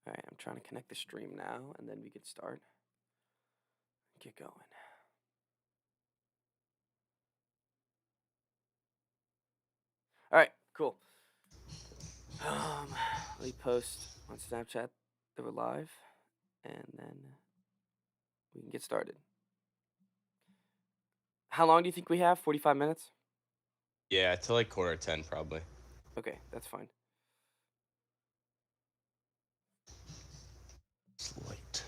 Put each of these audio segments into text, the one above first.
All right, I'm trying to connect the stream now, and then we can start. Get going. All right, cool. Let me post on Snapchat that we're live, and then we can get started. How long do you think we have? 45 minutes? Yeah, till like 9:45 probably. Okay, that's fine. It's late.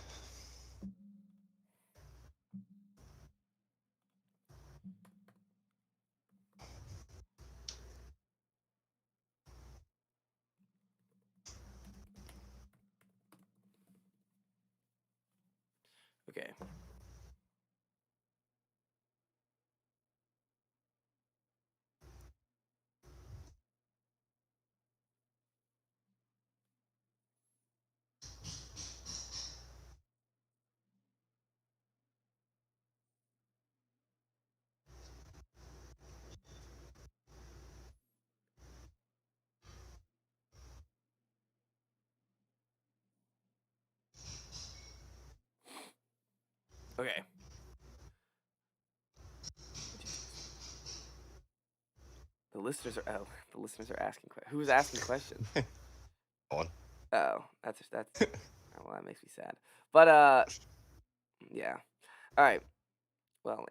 Okay. Okay. The listeners are the listeners are asking questions. Who's asking questions? On. Oh, that's oh, well, that makes me sad. But yeah. All right. Well,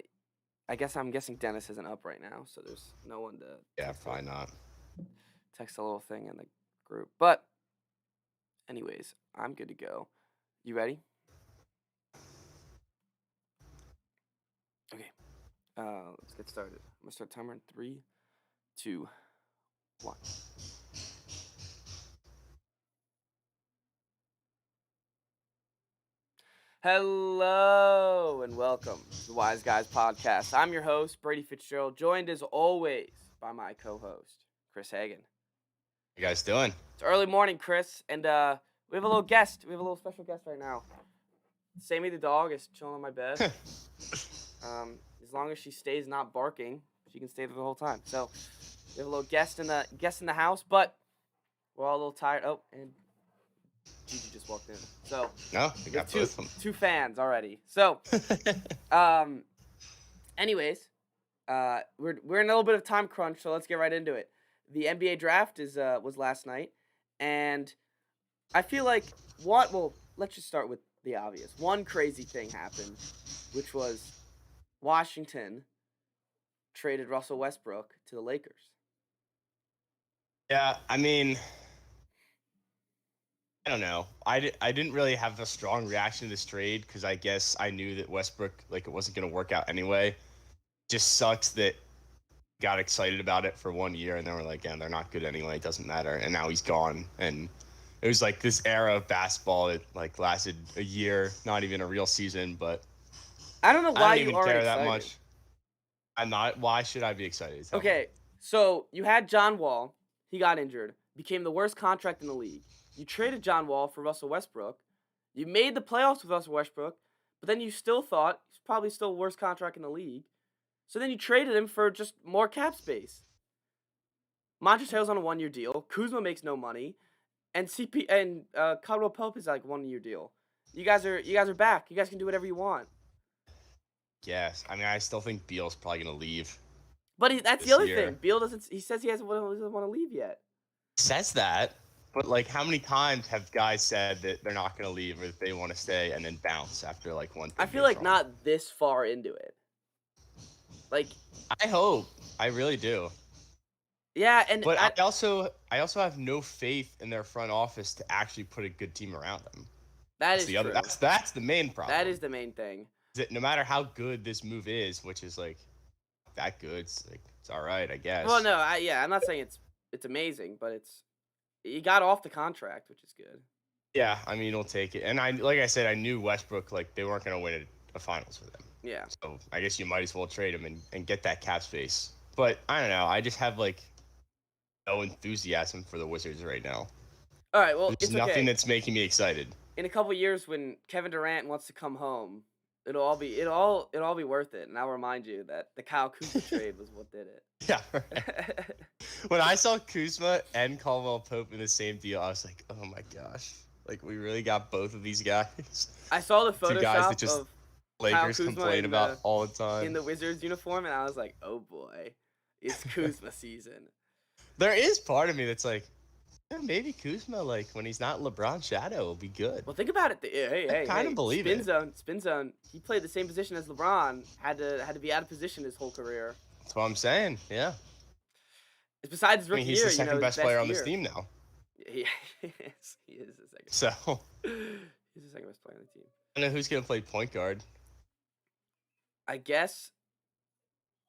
I'm guessing Dennis isn't up right now, so there's no one to Yeah, probably not. text a little thing in the group. But anyways, I'm good to go. You ready? Okay. Let's get started. I'm gonna start timer in 3, 2, 1. Hello and welcome to the Wise Guys podcast. I'm your host, Brady Fitzgerald, joined as always by my co-host, Chris Hagan. How you guys doing? It's early morning, Chris, and we have a little guest. We have a little special guest right now. Sammy the dog is chilling on my bed. As long as she stays not barking, she can stay there the whole time. So we have a little guest in the house, but we're all a little tired. Oh, and Gigi just walked in. So No, we we got have both of two fans already. So anyways, we're in a little bit of time crunch, so let's get right into it. The NBA draft was last night, and I feel like let's just start with the obvious. One crazy thing happened, which was Washington traded Russell Westbrook to the Lakers. Yeah, I mean, I don't know. I didn't really have a strong reaction to this trade because I guess I knew that Westbrook, like, it wasn't going to work out anyway. Just sucks that got excited about it for 1 year and then we're like, yeah, they're not good anyway. It doesn't matter. And now he's gone. And it was like this era of basketball that like lasted a year, not even a real season, but I don't know I why don't you even aren't care that excited. much. I'm not. Why should I be excited? Tell me. Okay, so you had John Wall. He got injured, became the worst contract in the league. You traded John Wall for Russell Westbrook. You made the playoffs with Russell Westbrook, but then you still thought he's probably still the worst contract in the league. So then you traded him for just more cap space. Montrezl Harrell's on a 1-year deal. Kuzma makes no money, and Caldwell Pope is like 1-year deal. You guys are back. You guys can do whatever you want. Yes. I mean, I still think Beal's probably gonna leave But that's the this other year. thing. Beal doesn't. He says he doesn't want to leave yet. Says that, but like, how many times have guys said that they're not gonna leave or that they want to stay and then bounce after like one thing? I feel goes like wrong? not this far into it. Like, I hope. I really do. yeah, and But I also have no faith in their front office to actually put a good team around them. that That's is the other. true. That's the main problem. That is the main thing. That no matter how good this move is, which is like that good, it's all right, I guess. Well, no, I'm not saying it's amazing, but you got off the contract, which is good. Yeah, I mean, he'll take it. And like I said, I knew Westbrook, like, they weren't gonna win a finals with him. Yeah. So I guess you might as well trade him and get that cap space. But I don't know. I just have like no enthusiasm for the Wizards right now. All right. Well, There's it's nothing okay. that's making me excited. In a couple years, when Kevin Durant wants to come home, it'll all be worth it. And I'll remind you that the Kyle Kuzma trade was what did it. Yeah. Right. When I saw Kuzma and Caldwell Pope in the same deal, I was like, oh my gosh. Like we really got both of these guys. I saw the Two guys that Photoshop just of Lakers Kuzma complain in about the- all the time. in the Wizards uniform, and I was like, oh boy, it's Kuzma season. There is part of me that's like, maybe Kuzma, like when he's not LeBron's shadow, will be good. Well, think about it. Hey, kinda believe spin it. zone, spin zone. He played the same position as LeBron. Had to be out of position his whole career. That's what I'm saying. Yeah. Besides his I rookie mean, he's year, the second his best player on this year. team now. He is. He is the second. So He's the second best player on the team. I don't know who's gonna play point guard. I guess.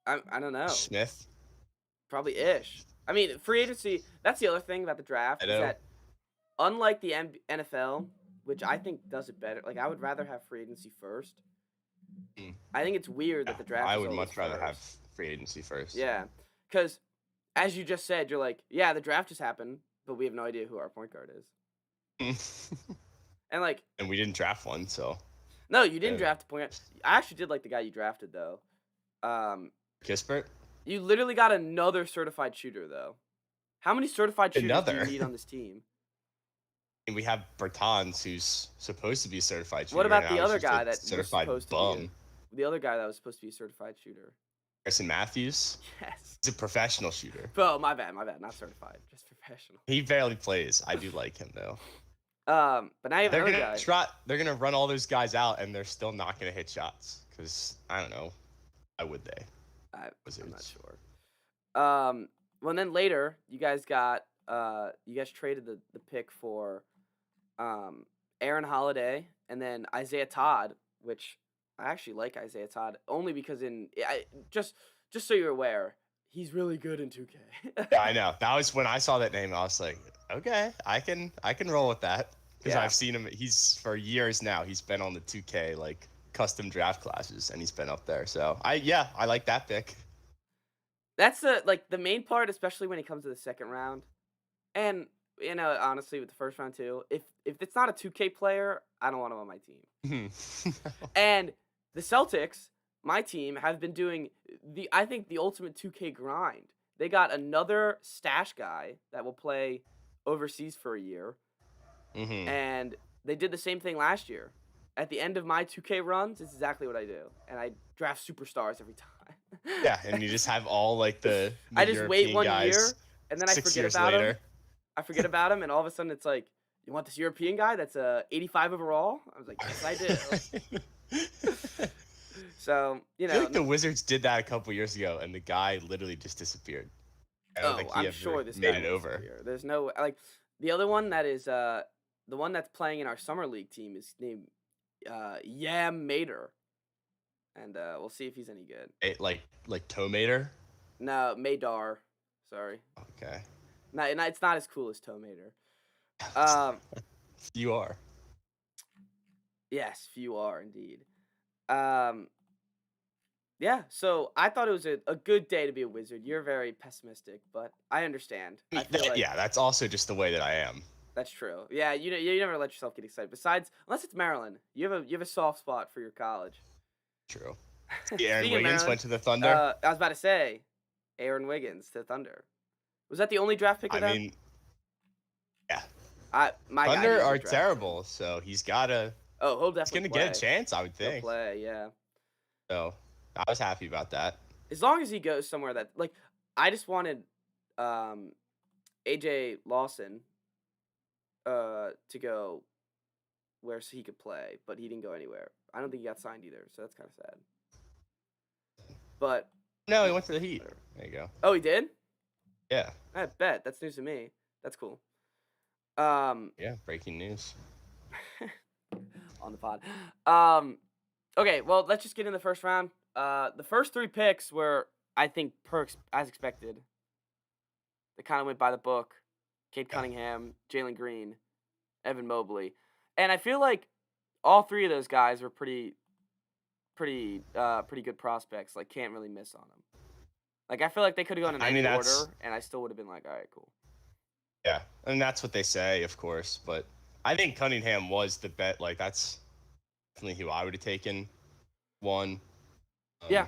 I don't know. Smith. Probably Ish. I mean, free agency. That's the other thing about the draft I is know. that, unlike the NFL, which I think does it better. Like I would rather have free agency first. Mm. I think it's weird that the draft. I is would always much rather have first. free agency first. Yeah, because as you just said, you're like, yeah, the draft just happened, but we have no idea who our point guard is. And like, And we didn't draft one, so no, you didn't Yeah. draft a point guard. I actually did like the guy you drafted though. Kispert. You literally got another certified shooter though. How many certified shooters do Another? you need on this team? And we have Bertans, who's supposed to be a certified shooter. What about now the he's other just a guy that was certified supposed to bum? be the other guy that was supposed to be a certified shooter? Harrison Matthews. Yes. He's a professional shooter. Oh, my bad, not certified, just professional. He barely plays. I do like him though. But now you have They're another gonna guy. try. They're gonna run all those guys out, and they're still not gonna hit shots. Cause I don't know. Why would they? I'm not Wizards. sure. Well, and then later you guys traded the pick for Aaron Holiday and then Isaiah Todd, which I actually like Isaiah Todd only because just so you're aware, he's really good in 2K. Yeah, I know. That was when I saw that name. I was like, okay, I can roll with that because Yeah. I've seen him. He's for years now. He's been on the 2K like custom draft classes, and he's been up there. So I like that pick. That's the main part, especially when it comes to the second round. And honestly, with the first round too, if it's not a 2K player, I don't want him on my team. And the Celtics, my team, have been doing I think the ultimate 2K grind. They got another stash guy that will play overseas for a year, Mhm. and they did the same thing last year. At the end of my 2K runs, it's exactly what I do, and I draft superstars every time. Yeah, and you just have all like the I just wait European 1 guys year, and then I 6 forget years about him. later. I forget about him, and all of a sudden it's like, you want this European guy that's 85 overall? I was like, yes, I do. So, I feel like the Wizards did that a couple years ago, and the guy literally just disappeared. I don't think he I'm ever sure this made guy it will over. disappear. There's no like the other one that is the one that's playing in our summer league team is named Yam Mater, and we'll see if he's any good. Like Tomater. No, Madar. Sorry, Okay, no, it's not as cool as Tomater. you are. Yes, few are indeed. Yeah, so I thought it was a good day to be a Wizard. You're very pessimistic, but I understand. I feel like Yeah, that's also just the way that I am. that's true. Yeah, you never let yourself get excited. Besides, unless it's Maryland, you have a soft spot for your college. True. Aaron Speaking of Wiggins Maryland, went to the Thunder. I was about to say, Aaron Wiggins to Thunder. Was that the only draft pick of I them? mean, My guy Thunder didn't are draft him. terrible, so he's gotta. Oh, he'll He's definitely gonna get a play. chance, I would He'll think. play, yeah. So I was happy about that. As long as he goes somewhere that like I just wanted AJ Lawson to go where so he could play, but he didn't go anywhere. I don't think he got signed either, so that's kind of sad. But No, he went to the Heat. There you go. oh, he did? Yeah. I bet that's news to me. That's cool. Yeah. Breaking news. On the pod. Okay, well, let's just get in the first round. The first three picks were, I think, perks as expected. They kind of went by the book. Cade Cunningham, Jalen Green, Evan Mobley, and I feel like all three of those guys were pretty good prospects. Like, can't really miss on them. Like, I feel like they could have gone in any order, and I still would have been like, all right, cool. Yeah, and that's what they say, of course. But I think Cunningham was the bet. Like that's definitely who I would have taken. One. Yeah.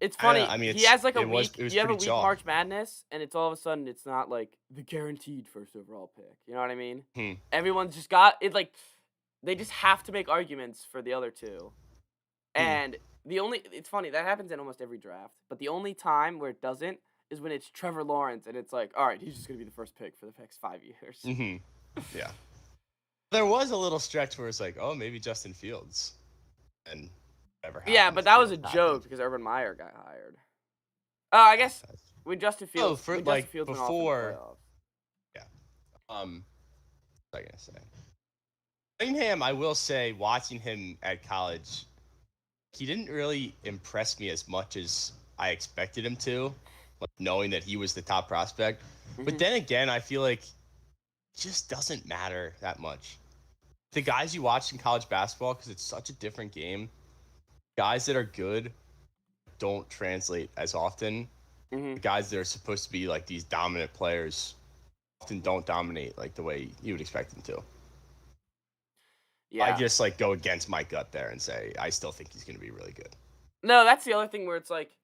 It's I don't know. funny. I mean, He has like a it was week. it was You have a pretty week chalk. March Madness, and it's all of a sudden it's not like the guaranteed first overall pick. You know what I mean? Hmm. Everyone's just got it. Like they just have to make arguments for the other two. Hmm. And it's funny that happens in almost every draft. But the only time where it doesn't is when it's Trevor Lawrence, and it's like, all right, he's just gonna be the first pick for the next 5 years. Hmm. Yeah. There was a little stretch where it's like, oh, maybe Justin Fields, and whatever Yeah, happened but with that was a Fields happened. joke because Urban Meyer got hired. I guess That's- when Justin Oh, Fields, for when Justin like Fields went off in the before, playoffs. yeah. What was I gonna say? Cunningham, I will say, watching him at college, he didn't really impress me as much as I expected him to, like knowing that he was the top prospect. But Mhm. then again, I feel like it just doesn't matter that much. The guys you watch in college basketball, because it's such a different game, guys that are good don't translate as often. The Mhm. guys that are supposed to be like these dominant players often don't dominate like the way you would expect them to. I Yeah. just like go against my gut there and say I still think he's going to be really good. No, that's the other thing where it's like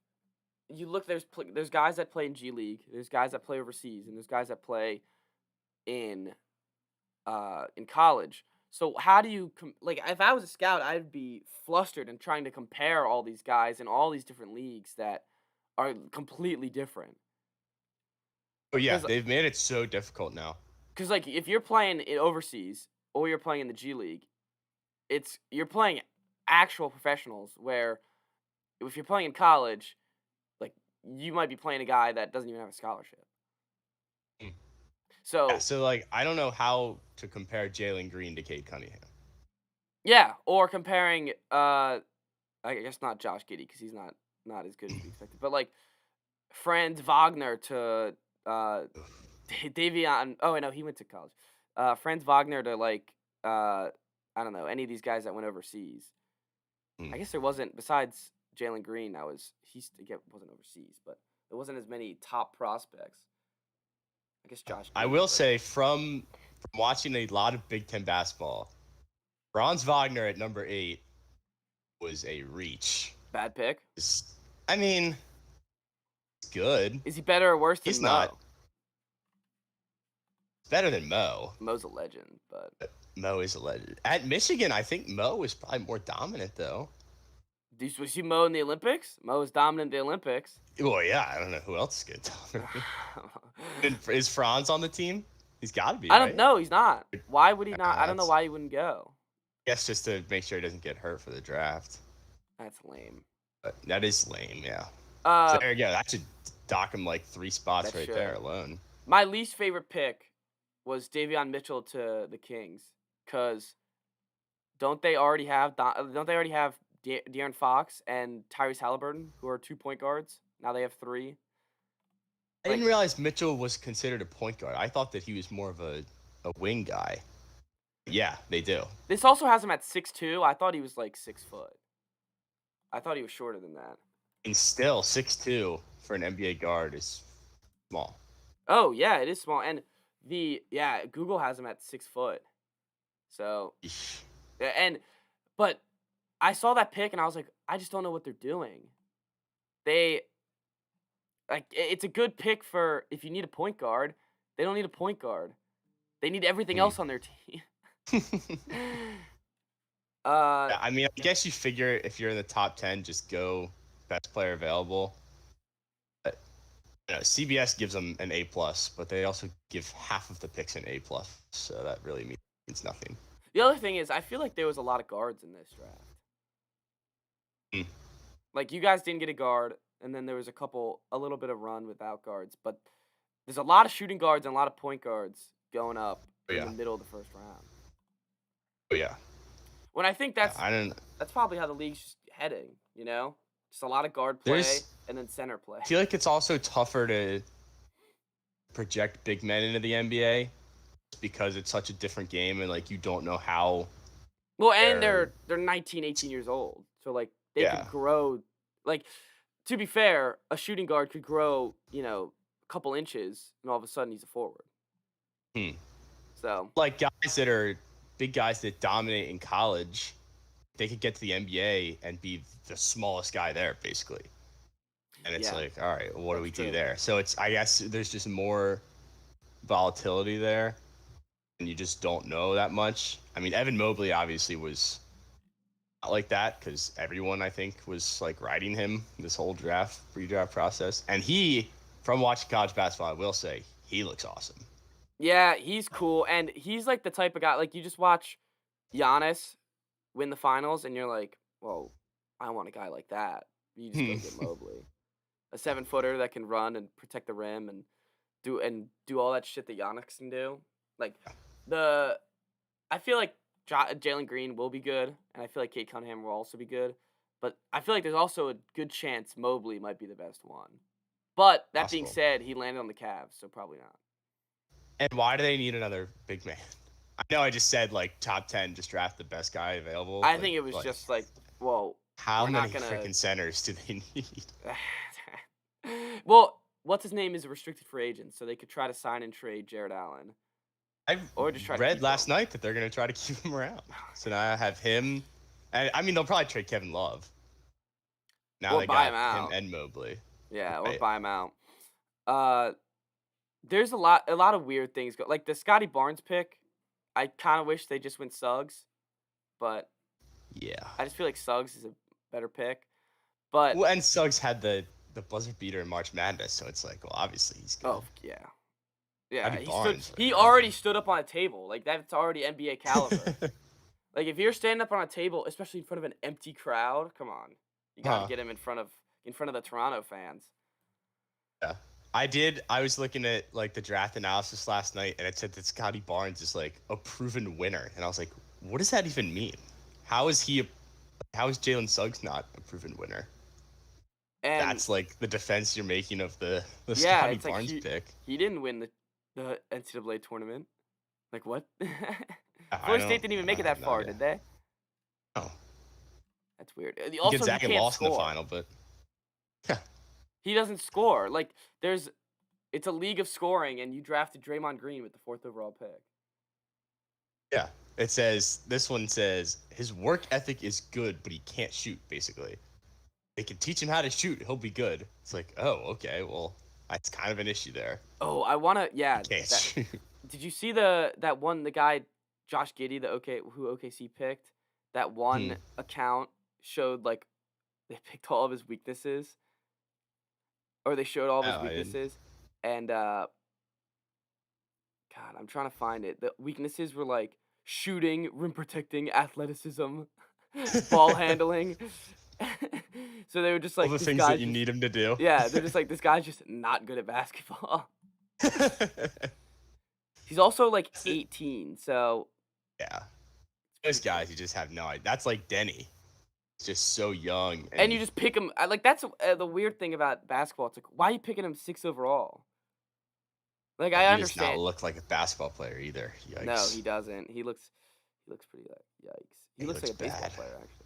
you look. There's guys that play in G League. There's guys that play overseas, and there's guys that play in college. So how do you like? If I was a scout, I'd be flustered and trying to compare all these guys in all these different leagues that are completely different. Oh yeah, Because they've made it so difficult now. like if you're playing in overseas or you're playing in the G League, you're playing actual professionals. Where if you're playing in college, like you might be playing a guy that doesn't even have a scholarship. Mm. Yeah, So so like I don't know how to compare Jalen Green to Cade Cunningham. yeah, or comparing I guess not Josh Giddey because he's not as good as we expected, but like Franz Wagner to Davion. Oh no, he went to college. Franz Wagner to like I don't know any of these guys that went overseas. Hmm. I guess there wasn't besides Jalen Green. Again wasn't overseas, but there wasn't as many top prospects. I guess Josh I Giddey, will but say from watching a lot of Big Ten basketball, Franz Wagner at number 8 was a reach. bad pick. I mean, it's good. Is he better or worse than He's not Mo? better than Mo. Mo's a legend, but Mo is a legend. At Michigan, I think Mo is probably more dominant though. did you see Mo in the Olympics? Mo was dominant in the Olympics. Well, yeah, I don't know who else is good. Is Franz on the team? He's got to be, I right? don't know. He's not. Why would he not? I don't know That's, why he wouldn't go. I guess just to make sure he doesn't get hurt for the draft. That's lame. But that is lame, yeah. So Uh, there you go. That should dock him like 3 spots That right should. there alone. my least favorite pick was Davion Mitchell to the Kings, cause don't they already have De'Aaron Fox and Tyrese Halliburton, who are 2 point guards? Now they have 3. I Like didn't realize Mitchell was considered a point guard. I thought that he was more of a wing guy. Yeah, they do. this also has him at 6'2". I thought he was like 6 foot. I thought he was shorter than that. And still, 6'2" for an NBA guard is small. Oh yeah, it is small, and Google has him at 6 foot. So Eesh. but I saw that pick and I was like, I just don't know what they're doing. They it's a good pick for if you need a point guard. They don't need a point guard. They need everything Hmm. else on their team. uh, I mean, I guess you figure if you're in the top 10, just go best player available. But, CBS gives them an A+, but they also give half of the picks an A+, so that really means nothing. the other thing is, I feel like there was a lot of guards in this draft. Hmm. Like you guys didn't get a guard, and then there was a little bit of run without guards, but there's a lot of shooting guards and a lot of point guards going up Oh, in yeah. the middle of the first round. Oh, yeah. When I think I don't. that's probably how the league's just heading, you know? Just a lot of guard play and then center play. I feel like it's also tougher to project big men into the NBA because it's such a different game and like you don't know how. Well, and they're 19, 18 years old. So like they Yeah. could grow like to be fair, a shooting guard could grow, a couple inches and all of a sudden he's a forward. Hmm. So, Like guys that are big guys that dominate in college, they could get to the NBA and be the smallest guy there basically. And it's Yeah, like, all right, what do that's we do true. there? So it's, I guess there's just more volatility there, and you just don't know that much. I mean, Evan Mobley obviously was not like that because everyone, I think, was like riding him this whole pre-draft process. And he, from watching college basketball, I will say, he looks awesome. Yeah, he's cool, and he's like the type of guy like you just watch Giannis win the finals, and you're like, well, I want a guy like that. You just go get Mobley, a 7-footer that can run and protect the rim and do all that shit that Giannis can do. Like the, I feel like Jalen Green will be good, and I feel like Kate Cunningham will also be good. But I feel like there's also a good chance Mobley might be the best one. But that being Possible. said, he landed on the Cavs, so probably not. And why do they need another big man? I know I just said like top 10, just draft the best guy available. I But think it was like, just like, well, how we're not many gonna. freaking centers do they need? Well, what's his name is a restricted free agent, so they could try to sign and trade Jared Allen, I or just try to read keep last him. night that they're going to try to keep him around. So now I have him. And I mean, they'll probably trade Kevin Love. Now Or they buy got him him out. and Mobley. Yeah, or Right. buy him out. There's a lot of weird things like the Scotty Barnes pick. I kind of wish they just went Suggs, but Yeah. I just feel like Suggs is a better pick. But Well, and Suggs had the buzzer beater in March Madness, so it's like, well, obviously he's good. oh yeah, yeah, Scotty he Barnes, stood. like, He oh. already stood up on a table. Like that's already NBA caliber. Like if you're standing up on a table, especially in front of an empty crowd, come on, you got to Huh. get him in front of the Toronto fans. Yeah. I was looking at like the draft analysis last night, and it said that Scotty Barnes is like a proven winner, and I was like, what does that even mean? How is Jalen Suggs not a proven winner? And That's like the defense you're making of the yeah, Scotty it's like Barnes pick. he didn't win the NCAA tournament. Like what? I Florida State don't- didn't even make I it that have no far, idea. did they? Oh, That's weird. Also, he Gonzaga can't lost in the score. final, but He doesn't score. Like it's a league of scoring, and you drafted Draymond Green with the 4th overall pick. yeah. This one says his work ethic is good, but he can't shoot. Basically, they can teach him how to shoot; he'll be good. It's like, oh, okay, well, that's kind of an issue there. Oh, I wanna. Yeah. He can't that- shoot. Did you see the guy Josh Giddey who OKC picked? That one account showed like they picked all of his weaknesses, or they showed all of his No, I didn't. weaknesses, and God, I'm trying to find it. The weaknesses were like shooting, rim protecting, athleticism, ball handling. So they were just like All the this things guy's that you just- need him to do. Yeah, they're just like this guy's just not good at basketball. He's also like 18, so Yeah. Those guys, you just have no idea. That's like Denny. He's just so young. and you just pick him. Like that's the weird thing about basketball. It's like why are you picking him 6th overall? Like I he does not understand. look like a basketball player either. Yikes. No, he doesn't. He looks pretty yikes. He looks like a baseball bad. player actually.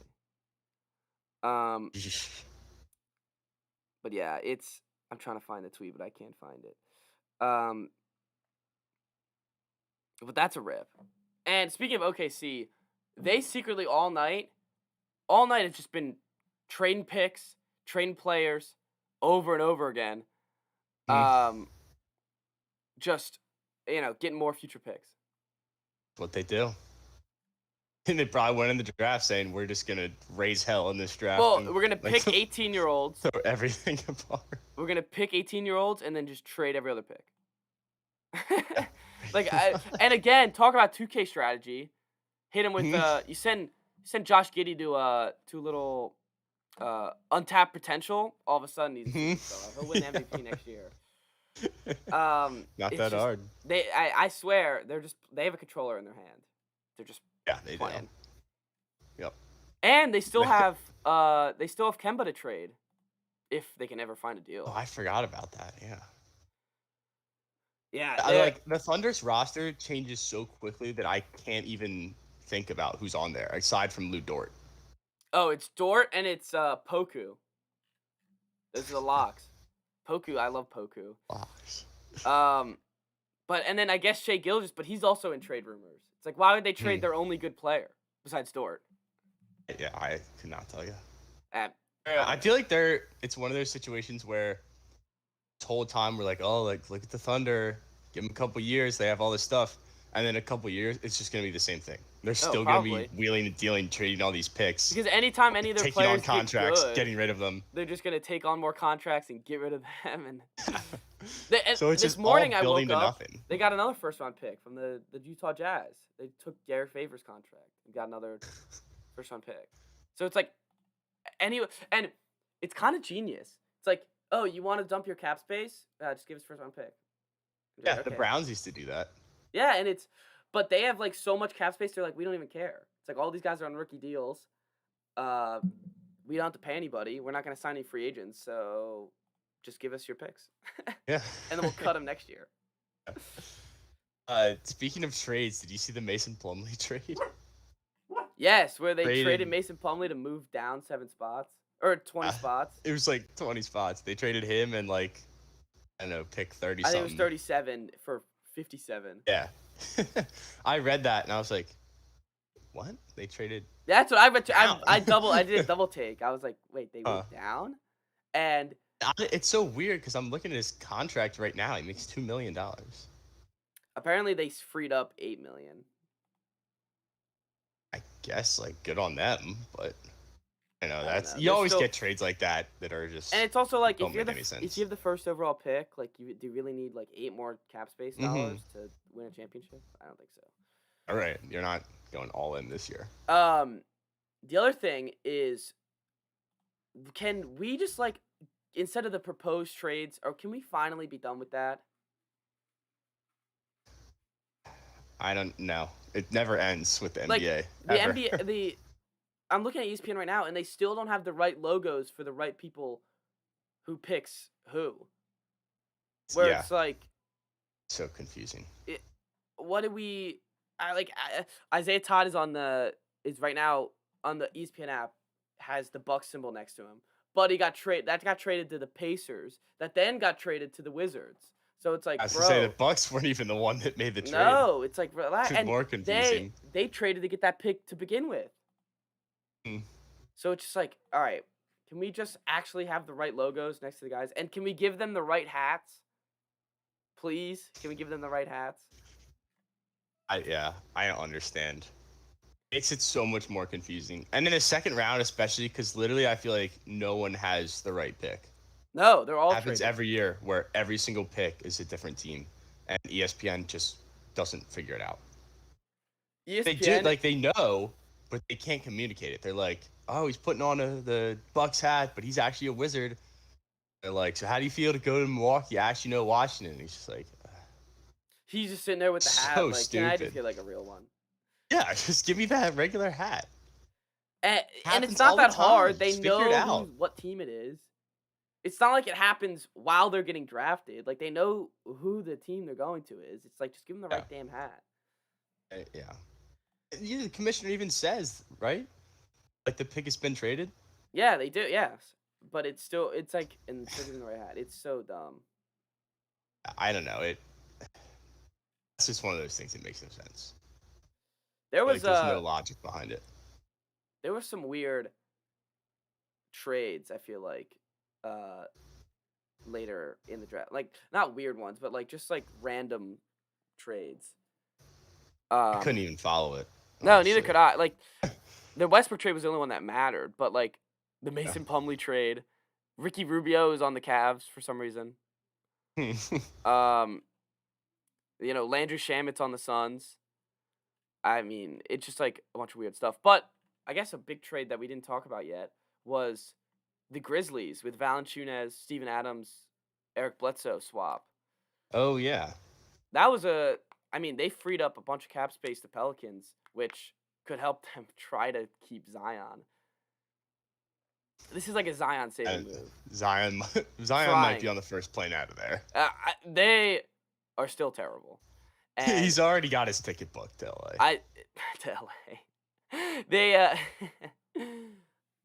But yeah, I'm trying to find the tweet, but I can't find it. But that's a rip. And speaking of OKC, they secretly all night have just been trading picks, trading players over and over again. Just getting more future picks. What they do. And they probably went in the draft saying we're just gonna raise hell in this draft. Well, and, we're gonna like, pick 18-year-olds. throw everything apart. We're gonna pick 18-year-olds and then just trade every other pick. And again, talk about 2K strategy. Hit him with you send Josh Giddey to a little untapped potential. All of a sudden he's a superstar. He'll win MVP next year. Not it's that just- hard. I swear they have a controller in their hand. They're just Yeah, they playing. do. Yep. And they still have Kemba to trade if they can ever find a deal. Oh, I forgot about that. Yeah. Yeah, I like the Thunder's roster changes so quickly that I can't even think about who's on there aside from Lou Dort. Oh, it's Dort and it's Poku. Those are the locks. Poku, I love Poku. But and then I guess Shea Gilgeous, but he's also in trade rumors. It's like why would they trade their only good player besides Dort? Yeah, I could not tell you. I feel like it's one of those situations where this whole time we're like, oh, like look at the Thunder, give them a couple years, they have all this stuff, and then a couple years, it's just gonna be the same thing. They're still gonna be Probably. wheeling and dealing, trading all these picks, Because anytime any of their taking on players get contracts, good, getting rid of them. they're just gonna take on more contracts and get rid of them. And So it's this just morning all I woke building to up, nothing. they got another first round pick from the Utah Jazz. They took Derek Favors contract and got another first round pick. So it's like anyway, and it's kind of genius. It's like, oh, you want to dump your cap space? Just give us first round pick. And Yeah, like, the okay. Browns used to do that. Yeah, and but they have like so much cap space. They're like, we don't even care. It's like all these guys are on rookie deals. We don't have to pay anybody. We're not going to sign any free agents. So just give us your picks. Yeah. And then we'll cut them next year. Speaking of trades, did you see the Mason Plumlee trade? Yes, where they Traded- traded Mason Plumlee to move down 7 spots or 20 spots. It was like 20 spots. They traded him and like, I don't know, pick 30 I think something. it was 37 for 57. Yeah. I read that and I was like, what? They traded. That's what I read. Down. I did a double take. I was like, wait, they went down, and It's so weird because I'm looking at his contract right now. He makes $2 million. apparently they freed up 8 million. I guess like good on them, but I know I don't that's know. you There's always still- get trades like that are just. And it's also like Don't if you make any if sense. you have the first overall pick, like do you really need like 8 more cap space dollars to win a championship? I don't think so. All right, you're not going all in this year. The other thing is, can we just like instead of the proposed trades, or can we finally be done with that? I don't know. It never ends with the Like, NBA. The ever. NBA, I'm looking at ESPN right now, and they still don't have the right logos for the right people who picks who. Where Yeah, it's like, so confusing. what do we? Isaiah Todd is right now on the ESPN app, has the Bucks symbol next to him, but he got traded to the Pacers, that then got traded to the Wizards. So it's like, I was bro, to say the Bucks weren't even the one that made the trade. no, it's like relax. It's And more confusing. they traded to get that pick to begin with. Hmm. So it's just like, all right, can we just actually have the right logos next to the guys, and can we give them the right hats? Please, can we give them the right hats? I don't understand. Makes it so much more confusing. And in the second round, especially because literally I feel like no one has the right pick. No, they're all Happens traded. every year where every single pick is a different team, and ESPN just doesn't figure it out. ESPN, They do, like they know, but they can't communicate it. They're like, oh, he's putting on the Bucks hat, but he's actually a Wizard. They're like, so how do you feel to go to Milwaukee? I actually know Washington. And he's just like, he's just sitting there with the hat. So Like, can I just stupid. get like a real one? yeah, just give me that regular hat. And Happens it's not all the that hard. time. They Just figure it know out. what team it is. It's not like it happens while they're getting drafted. Like, they know who the team they're going to is. It's like, just give them the right damn hat. Yeah. The commissioner even says, right? Like the pick has been traded. Yeah, they do. Yes, but it's like, and still giving the right hat. It's so dumb. I don't know. It's just one of those things that makes no sense. There Like was there's no logic behind it. there were some weird trades, I feel like, later in the draft. Like, not weird ones, but like just like random trades. I couldn't even follow it. No, neither could I. Like, the Westbrook trade was the only one that mattered, but like the Mason Plumlee trade, Ricky Rubio is on the Cavs for some reason. I. Landry Shamit's on the Suns. I mean, it's just like a bunch of weird stuff. But I guess a big trade that we didn't talk about yet was the Grizzlies with Valanciunas, Steven Adams, Eric Bledsoe swap. Oh yeah. That was they freed up a bunch of cap space to Pelicans, which could help them try to keep Zion. This is like a Zion saving move. Zion might be Trying. on the first plane out of there. They are still terrible. And He's already got his ticket booked to LA. to LA. They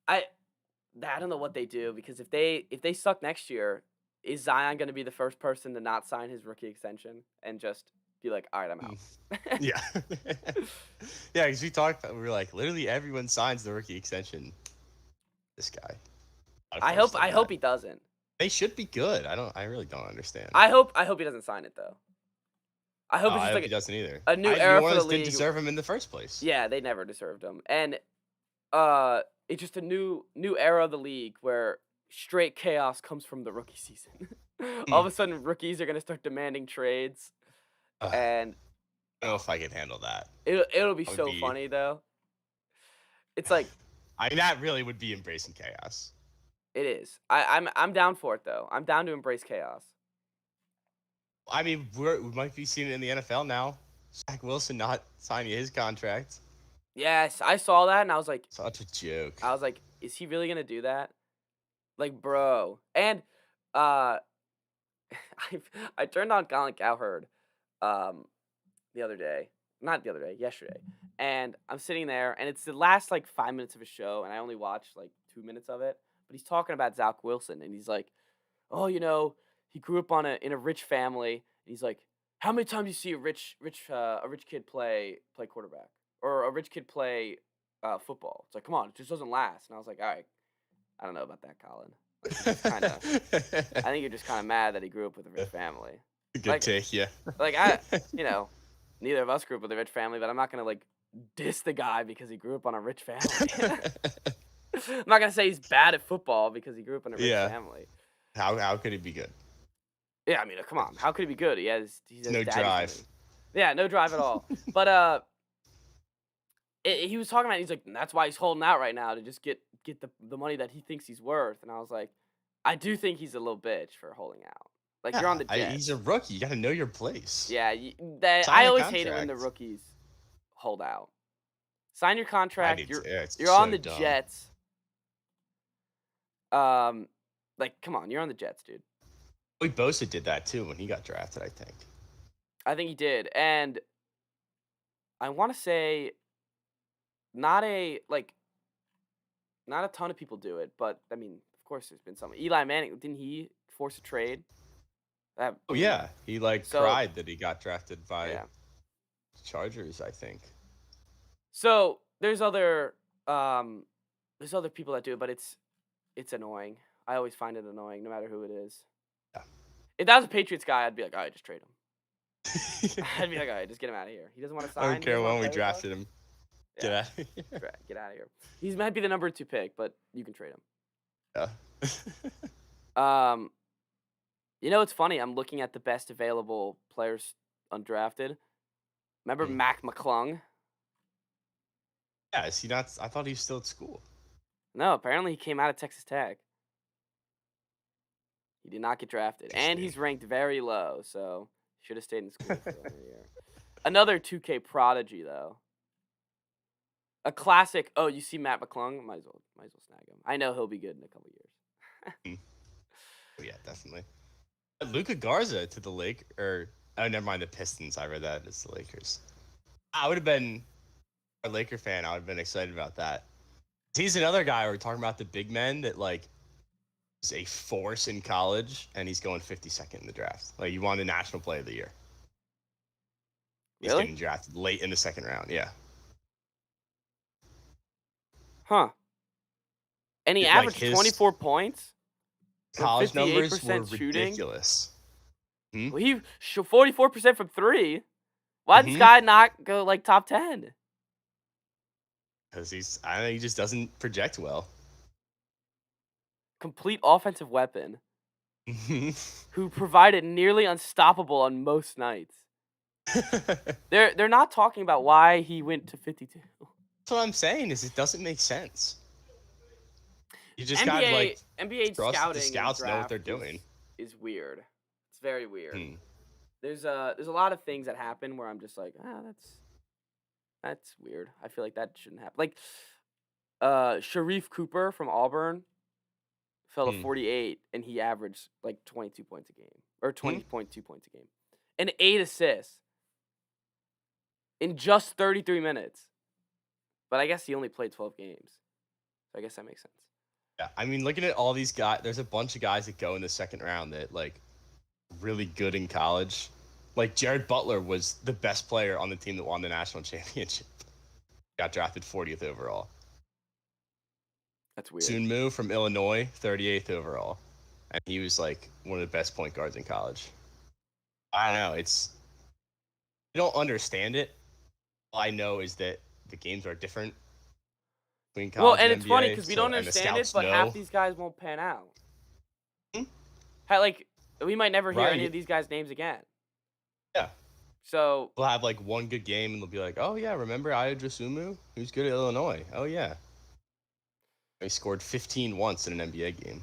I don't know what they do, because if they suck next year, is Zion going to be the first person to not sign his rookie extension and just be like, all right, I'm out? Yeah. Yeah, because we were like, literally everyone signs the rookie extension. This guy. I hope he doesn't. They should be good. I really don't understand. I hope he doesn't sign it though. I hope it's I just hope like he doesn't either. a new New era for the Orleans league. didn't deserve him in the first place. Yeah, they never deserved him. And it's just a new era of the league where straight chaos comes from the rookie season. All of a sudden rookies are going to start demanding trades and I don't know if I can handle that. it'll be That would so be- funny though. It's like I mean, that really would be embracing chaos. it is. I'm down for it though. I'm down to embrace chaos. I mean, we might be seeing it in the NFL now. Zach Wilson not signing his contract. Yes, I saw that and I was like, Such a joke. is he really gonna do that? Like, bro. And I turned on Colin Cowherd the other day. Not the other day, yesterday. And I'm sitting there and it's the last like 5 minutes of a show and I only watched like 2 minutes of it. But he's talking about Zach Wilson and he's like, oh, he grew up in a rich family. And he's like, how many times do you see a rich kid play quarterback or a rich kid play football? It's like, come on, it just doesn't last. And I was like, all right, I don't know about that, Colin. I think you're just kind of mad that he grew up with a rich family. Good like- take, yeah. Like neither of us grew up with a rich family, but I'm not gonna like diss the guy because he grew up on a rich family. I'm not gonna say he's bad at football because he grew up in a rich Yeah. family. How could he be good? Yeah, I mean, come on, how could he be good? He has No daddy's drive. money. Yeah, no drive at all. But he was talking about. He's like, that's why he's holding out right now to just get the money that he thinks he's worth. And I was like, I do think he's a little bitch for holding out. Like you're on the Jets. He's a rookie. You got to know your place. Yeah, Sign I a always hate it when the contract. rookies hold out. Sign your contract. It's You're on so the dumb. Jets. Like, come on, you're on the Jets, dude. Joey Bosa did that too when he got drafted, I think. I think he did, and I want to say, not a ton of people do it, but I mean, of course, there's been some. Eli Manning, didn't he force a trade? Oh yeah, he So- cried that he got drafted by Yeah. Chargers, I think. So there's other people that do it, but it's annoying. I always find it annoying, no matter who it is. Yeah. If that was a Patriots guy, I'd be like, all right, just trade him. I'd be like, all right, just get him out of here. He doesn't want to sign. I don't he care doesn't when wanna we play with us. drafted him. Yeah. Get out of here. Get out of here. He might be the number 2 pick, but you can trade him. Yeah. It's funny. I'm looking at the best available players undrafted. Remember Hmm. Mac McClung? Yeah, is he not? I thought he was still at school. No, apparently he came out of Texas Tech. He did not get drafted, and he's Interesting. ranked very low, so should have stayed in school for another year. Another 2K prodigy, though. A classic. Oh, you see Matt McClung? Might as well snag him. I know he'll be good in a couple years. Oh, yeah, definitely. Luka Garza to the never mind, the Pistons. I read that it's the Lakers. I would have been a Laker fan. I would have been excited about that. He's another guy we're talking about the big men that is a force in college, and he's going 52nd in the draft. Like, you won the National Player of the Year. He's Really? getting drafted late in the second round. Yeah. Huh. And he Like averaged his 24 points. For College numbers were 58% shooting? ridiculous. Well, he 44% from 3. Why did this Mhm. guy not go like top 10? Because I don't know, he just doesn't project well. Complete offensive weapon who provided nearly unstoppable on most nights. They're not talking about why he went to 52. That's what I'm saying is it doesn't make sense. You just got NBA trust scouting the scouts and know what they're draft doing. is weird. It's very weird. Hmm. There's a lot of things that happen where I'm just like, that's weird. I feel like that shouldn't happen. Like Sharif Cooper from Auburn fell to Hmm. 48 and he averaged like 22 points a game or 20.2 points a game and 8 assists in just 33 minutes. But I guess he only played 12 games. So I guess that makes sense. Yeah, I mean, looking at all these guys, there's a bunch of guys that go in the second round that really good in college. Like Jared Butler was the best player on the team that won the national championship. Got drafted 40th overall. That's weird. Sunmu from Illinois, 38th overall, and he was like one of the best point guards in college. I don't know. I don't understand it. All I know is that the games are different between Well, college and and it's funny NBA. because we So don't and the understand it, scouts but half know. these guys won't pan out. Hmm? Like, we might never hear any Right. of these guys' names again. Yeah. So, They'll have like one good game and they'll be like, "Oh yeah, remember Ayo Dosunmu? Who's good at Illinois? Oh yeah, he scored 15 once in an NBA game."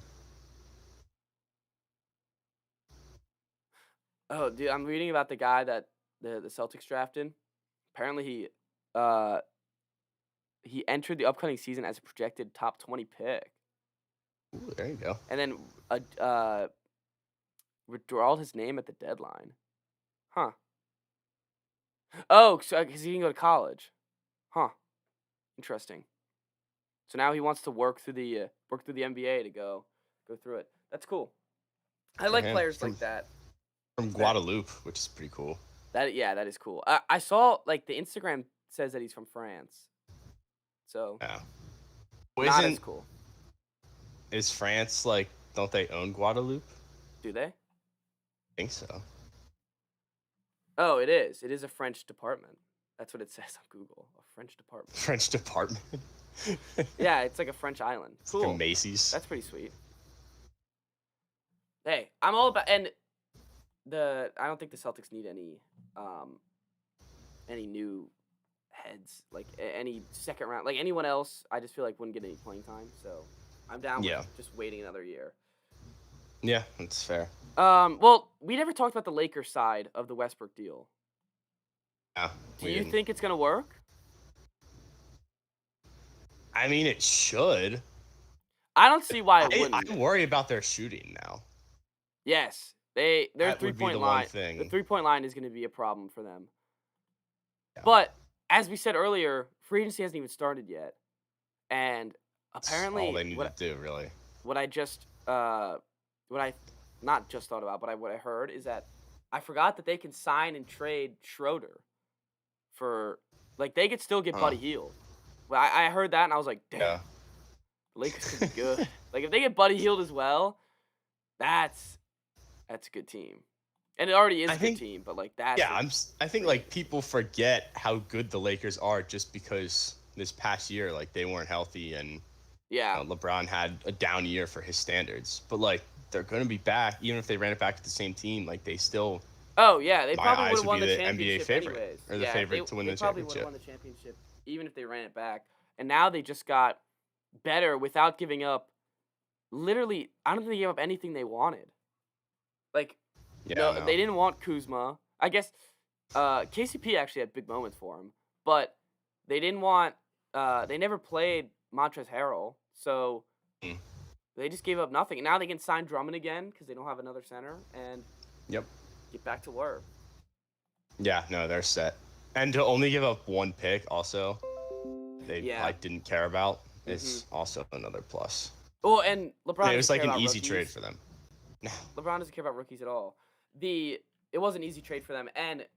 oh, dude, I'm reading about the guy that the Celtics drafted. Apparently, uh he entered the upcoming season as a projected top 20 pick, Ooh, there you go. and then withdrawed his name at the deadline. Huh? Oh, because he can go to college. Huh? Interesting. So now he wants to work through the NBA to go through it. That's cool. I For like him. players like that. From Guadeloupe, which is pretty cool. That is cool. I saw like the Instagram says that he's from France. So Yeah. Well, not as cool. Is France like? Don't they own Guadeloupe? Do they? I think so. Oh, it is. It is a French department. That's what it says on Google. A French department. French department. Yeah, it's like a French island. It's Cool. like a Macy's. That's pretty sweet. Hey, I'm all about I don't think the Celtics need any new heads, like any second round, like anyone else. I just feel like wouldn't get any playing time, so I'm down Yeah. with just waiting another year. Yeah, that's fair. Well, we never talked about the Lakers side of the Westbrook deal. Yeah. Do you think it's gonna work? I mean, it should. I don't see why it wouldn't. I worry about their shooting now. Yes, their That would be 3-point the line. one thing. The 3-point line is going to be a problem for them. Yeah. But as we said earlier, free agency hasn't even started yet, and That's apparently, all they need to do, really. what I not just thought about, but what I heard is that I forgot that they can sign and trade Schroeder for, like, they could still get Huh. Buddy Hield. Well, I heard that and I was like, damn, Yeah. the Lakers could be good. Like, if they get Buddy Hield as well, that's a good team. And it already is I a think- good team, but like that's Yeah, I think like people forget how good the Lakers are just because this past year, like they weren't healthy and yeah. LeBron had a down year for his standards. But like they're gonna be back, even if they ran it back to the same team. Like they still, Oh yeah, they my probably eyes would have would won be the the NBA championship favorite, anyways. or the Yeah, favorite to win they the probably would have championship. won the championship even if they ran it back. And now they just got better without giving up. Literally, I don't think they gave up anything they wanted. Like, Yeah, no, they didn't want Kuzma. I guess KCP actually had big moments for him, but they didn't want. They never played Montrezl Harrell, so Mm. they just gave up nothing. And now they can sign Drummond again because they don't have another center and Yep. get back to work. Yeah, no, they're set. And to only give up one pick, also, they Yeah. like didn't care about, is also another plus. Oh, and LeBron. It was doesn't like care an about easy rookies. trade for them. LeBron doesn't care about rookies at all. It was an easy trade for them, and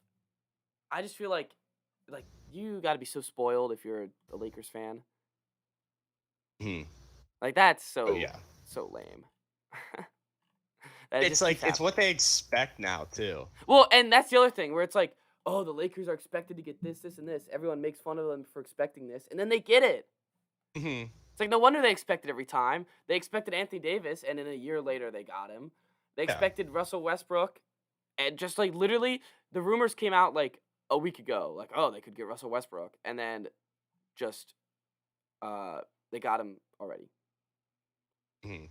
I just feel like you got to be so spoiled if you're a Lakers fan. Mhm. Like that's so Oh yeah. so lame. That It's just like keeps it's what happening. they expect now too. Well, and that's the other thing where it's like, oh, the Lakers are expected to get this, this, and this. Everyone makes fun of them for expecting this, and then they get it. Mhm. It's like no wonder they expect it every time. They expected Anthony Davis, and then a year later they got him. They Yeah. expected Russell Westbrook, and just like literally, the rumors came out like a week ago, like oh they could get Russell Westbrook, and then just they got him already. Mhm.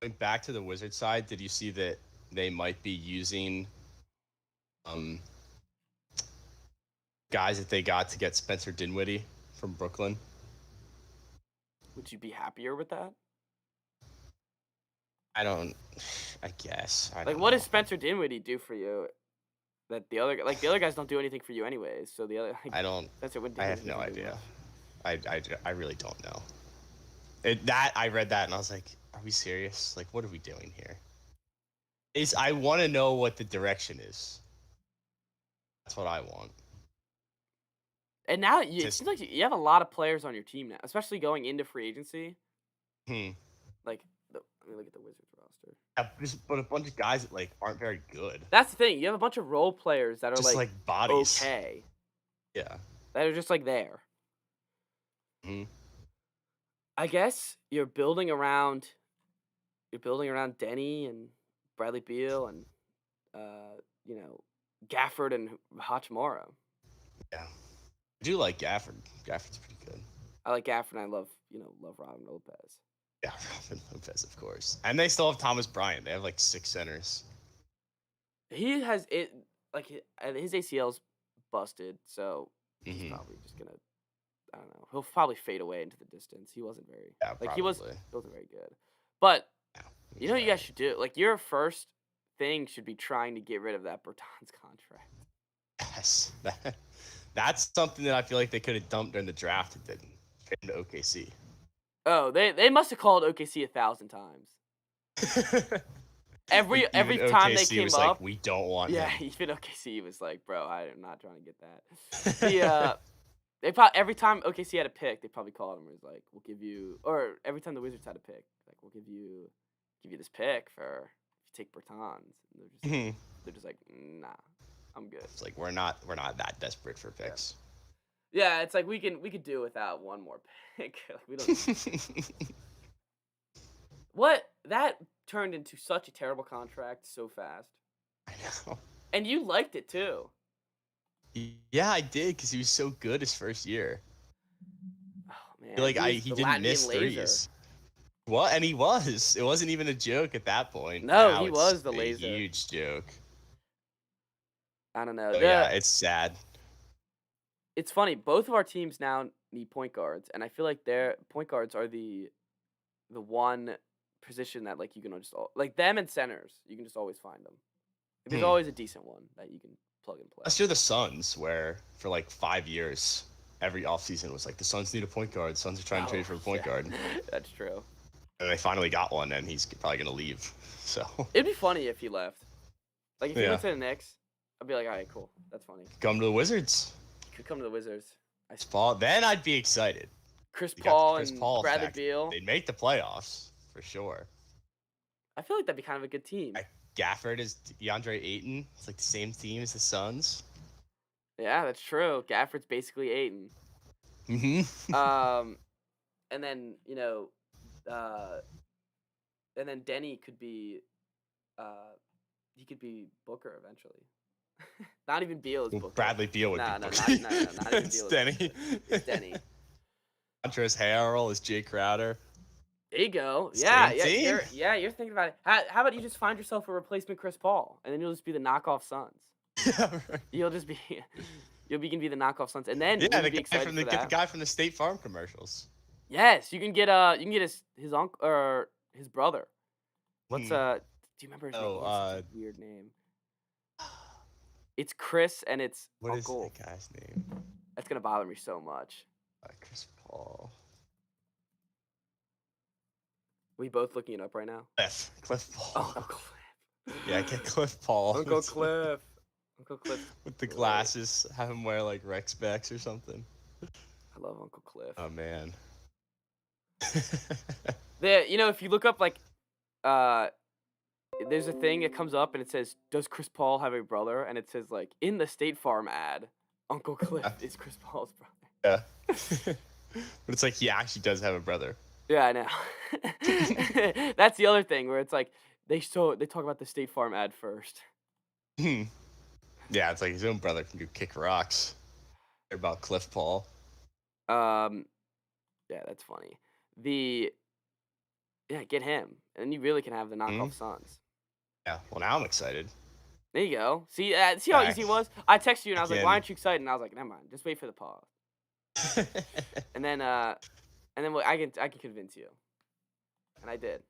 Going back to the Wizards side, did you see that they might be using guys that they got to get Spencer Dinwiddie from Brooklyn? Would you be happier with that? I guess. Like, what does Spencer Dinwiddie do for you? That the other guys don't do anything for you anyways. So the other I don't. Spencer wouldn't. I have Dinwiddie no doesn't do idea. much. I really don't know. I read that and I was like, are we serious? Like, what are we doing here? I want to know what the direction is. That's what I want. And now it Just seems like you have a lot of players on your team now, especially going into free agency. hmm. Like, let me look at the Wizards roster. But a bunch of guys that like aren't very good. That's the thing. You have a bunch of role players that are Just like like bodies. okay, Yeah. that are just like there. Hmm. I guess you're building around Denny and Bradley Beal and you know, Gafford and Hachimura. Yeah. I do like Gafford. Gafford's pretty good. I like Gafford and I love Robin Lopez. Yeah, Robin Lopez, of course. And they still have Thomas Bryant. They have like 6 centers. He has it like his ACL's busted, so he's Mhm. probably just gonna. I don't know. He'll probably fade away into the distance. He wasn't very Yeah, like probably. he wasn't very good. But Yeah, you know what you guys should do? Like your first thing should be trying to get rid of that Bertans contract. Yes. That's something that I feel like they could have dumped during the draft and didn't. Trade him to OKC. Oh, they must have called OKC 1,000 times. Every Even time they OKC came was up, like, we don't want yeah, him. even OKC was like, bro, I am not trying to get that. Every time OKC had a pick, they probably called him and was like, we'll give you, or every time the Wizards had a pick, like we'll give you this pick for if you take Bertans. And they're just like, nah, I'm good. It's like we're not that desperate for picks. Yeah, it's like we could do without one more pick. We don't. What that turned into such a terrible contract so fast, I know. and you liked it too. Yeah, I did because he was so good his first year. Oh man, Like he was he the didn't Latvian miss laser. threes. What? And he was. It wasn't even a joke at that point. No, Now he it's was the a laser. huge joke. I don't know. So yeah, it's sad. It's funny. Both of our teams now need point guards, and I feel like their point guards are the one position that like you can just like them and centers. You can just always find them. Like, there's always a decent one that you can plug and play. Unless you're the Suns, where for like 5 years, every offseason was like the Suns need a point guard. The Suns are trying to trade for a point guard. That's true. And they finally got one, and he's probably gonna leave. So It'd be funny if he left. Like if he Yeah. went to the Knicks, I'd be like, all right, cool, that's funny. come to the Wizards. He could come to the Wizards. Paul, then I'd be excited. Chris You got the Paul Chris and Paul Bradley effect. Beal. They'd make the playoffs for sure. I feel like that'd be kind of a good team. Gafford is DeAndre Ayton. It's like the same team as the Suns. Yeah, that's true. Gafford's basically Ayton. Mm-hmm. And then and then Denny could be, he could be Booker eventually. Not even Beal is Booker. Bradley Beal would No, be no, Booker. not even It's Beal. Denny. It's Denny. Montrezl Harrell is Jay Crowder. There you go. Same Yeah, team. you're thinking about it. How about you just find yourself a replacement Chris Paul, and then you'll just be the knockoff Suns. You'll just be, you can be the knockoff Suns, and then Yeah, you'll the be guy excited from for the that. guy from the State Farm commercials. Yes, you can get his uncle or his brother. What's do you remember his name? He has such a weird name. It's Chris and it's What is Uncle. the guy's name? That's gonna bother me so much. Chris Paul. We both looking it up right now. Cliff Paul. Oh, Uncle Cliff. Yeah, get Cliff Paul. Uncle Cliff. Uncle Cliff. With the glasses, have him wear like Rex specs or something. I love Uncle Cliff. Oh man. If you look up like, there's a thing that comes up and it says, "Does Chris Paul have a brother?" And it says like in the State Farm ad, Uncle Cliff is Chris Paul's brother. Yeah. But it's like he actually does have a brother. Yeah, I know. That's the other thing where it's like they talk about the State Farm ad first. Yeah, it's like his own brother can do kick rocks. They're about Cliff Paul. Yeah, that's funny. Get him, and you really can have the knockoff Suns. Yeah, well now I'm excited. There you go. See how easy it was. I texted you and I was like, Again. "Why aren't you excited?" And I was like, "Never mind, just wait for the pause." And then I can convince you, and I did.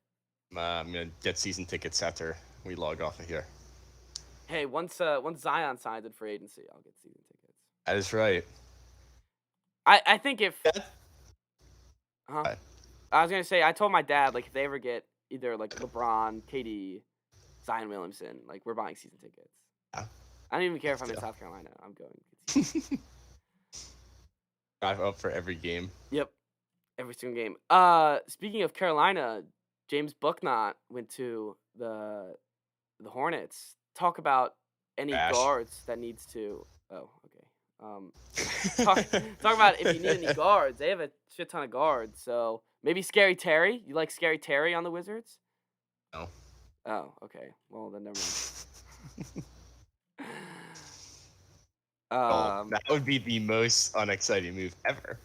I'm gonna get season tickets after we log off of here. Hey, once Zion signs in free agency, I'll get season tickets. That is right. I think if Right. I was gonna say, I told my dad like if they ever get either like LeBron, KD, Zion Williamson, like we're buying season tickets. Yeah. I don't even care if I'm in Deal. South Carolina. I'm going. I'm up for every game. Yep, every single game. Speaking of Carolina, James Bucknott went to the Hornets. Talk about any Trash. guards that needs to. Oh, okay. Talk about if you need any guards. They have a shit ton of guards. So maybe Scary Terry. You like Scary Terry on the Wizards? No. Oh, okay. Well, then never mind. Well, that would be the most unexciting move ever.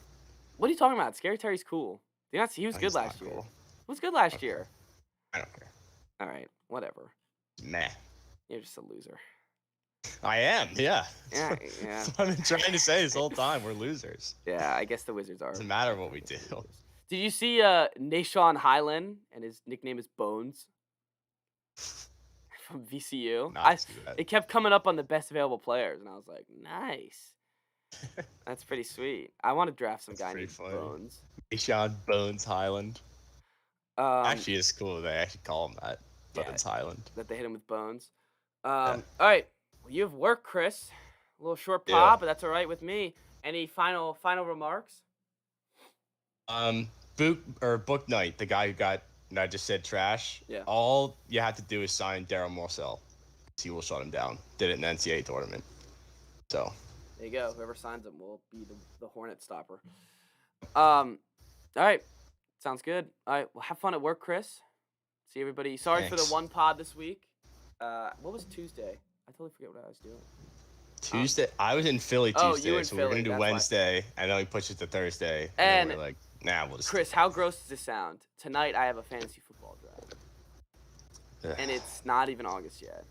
What are you talking about? Scary Terry's cool. He was Oh, good he's not last year. cool. He was good last Okay. year. I don't care. All right, whatever. Meh. You're just a loser. I am. Yeah. Yeah, yeah. That's what I've been trying to say this whole time. We're losers. Yeah, I guess the Wizards are. Doesn't matter what we do. Did you see Nashawn Highland and his nickname is Bones from VCU? Not see that. It kept coming up on the best available players, and I was like, nice. That's pretty sweet. I want to draft some That's guy pretty named funny. Bones. Sean Bones Highland. Actually, it's cool that they actually call him that. Yeah. Bones Highland. That they hit him with Bones. All right. Well, you have work, Chris. A little short pod, Yeah. but that's all right with me. Any final remarks? Book Knight, the guy who got, and I just said trash. Yeah. All you have to do is sign Daryl Morcell. He will shut him down. Did it in the NCAA tournament. So. There you go. Whoever signs him will be the Hornet stopper. All right. Sounds good. All right. Well, have fun at work, Chris. See everybody. Sorry for the Thanks. one pod this week. What was Tuesday? I totally forget what I was doing. Tuesday, I was in Philly Oh, Tuesday, you were in so we were Philly, gonna do that's why. Wednesday, and then we pushed it to Thursday. And then And we're like, nah, we'll just. Chris, how gross does this sound? Tonight I have a fantasy football draft, Ugh. and it's not even August yet.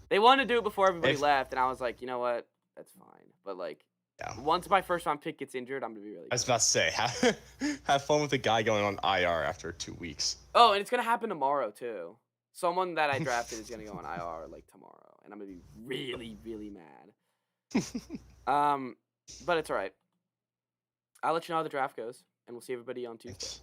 They wanted to do it before everybody If- left, and I was like, you know what? That's fine. But like, Yeah. once my first round pick gets injured, I'm gonna be really. I was good. about to say, have fun with the guy going on IR after 2 weeks. Oh, and it's gonna happen tomorrow too. Someone that I drafted is gonna go on IR like tomorrow, and I'm gonna be really, really mad. But it's all right. I'll let you know how the draft goes, and we'll see everybody on Tuesday. Thanks.